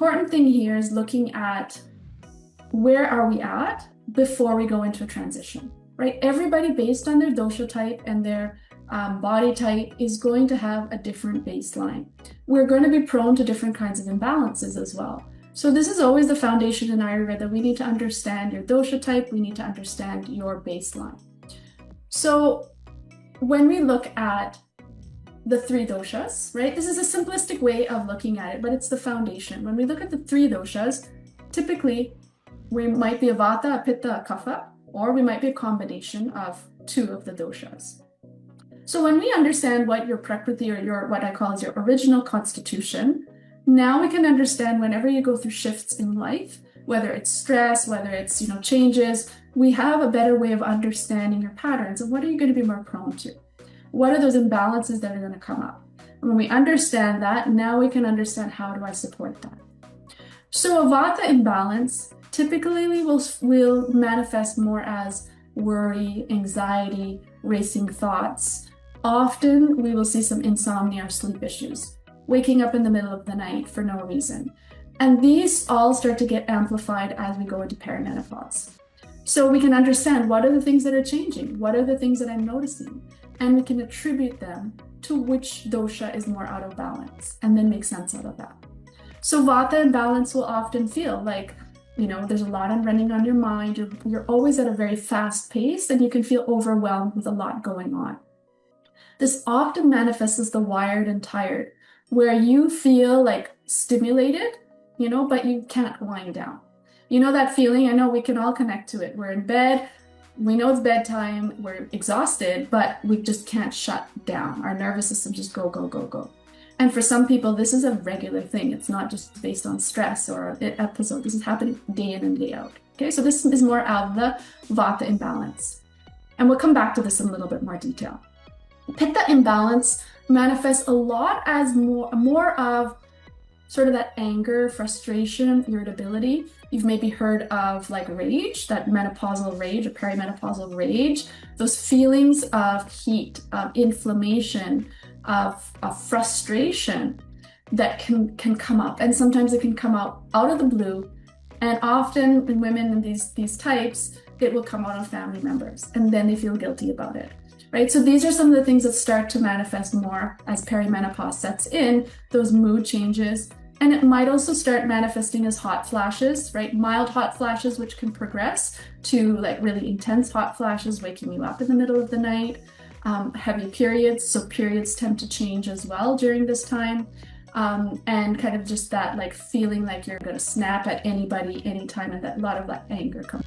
important thing here is looking at where are we at before we go into a transition, right? Everybody, based on their dosha type and their body type, is going to have a different baseline. We're going to be prone to different kinds of imbalances as well. So this is always the foundation in Ayurveda. We need to understand your dosha type. We need to understand your baseline. So when we look at the three doshas, right? This is a simplistic way of looking at it, but it's the foundation. When we look at the three doshas, typically we might be a Vata, a Pitta, a Kapha, or we might be a combination of two of the doshas. So when we understand what your Prakriti, or your what I call is your original constitution, now we can understand whenever you go through shifts in life, whether it's stress, whether it's changes, we have a better way of understanding your patterns and what are you going to be more prone to. What are those imbalances that are going to come up? And when we understand that, now we can understand how do I support that. So a Vata imbalance typically will manifest more as worry, anxiety, racing thoughts. Often we will see some insomnia or sleep issues, waking up in the middle of the night for no reason. And these all start to get amplified as we go into perimenopause. So we can understand what are the things that are changing, what are the things that I'm noticing, and we can attribute them to which dosha is more out of balance and then make sense out of that. So Vata imbalance will often feel like, there's a lot running on your mind, you're always at a very fast pace and you can feel overwhelmed with a lot going on. This often manifests as the wired and tired, where you feel like stimulated, but you can't wind down. That feeling, I know we can all connect to it. We're in bed, we know it's bedtime, we're exhausted, but we just can't shut down. Our nervous system just go, go, go, go. And for some people, this is a regular thing. It's not just based on stress or an episode. This is happening day in and day out. Okay, so this is more of the Vata imbalance. And we'll come back to this in a little bit more detail. Pitta imbalance manifests a lot as more of sort of that anger, frustration, irritability. You've maybe heard of like rage, that menopausal rage or perimenopausal rage, those feelings of heat, of inflammation, of frustration that can come up. And sometimes it can come out of the blue. And often in women in these types, it will come out of family members and then they feel guilty about it. Right? So these are some of the things that start to manifest more as perimenopause sets in, those mood changes. And it might also start manifesting as hot flashes, right? Mild hot flashes, which can progress to like really intense hot flashes, waking you up in the middle of the night. Heavy periods, so periods tend to change as well during this time. And kind of just that like feeling like you're going to snap at anybody, anytime, and that a lot of that anger comes.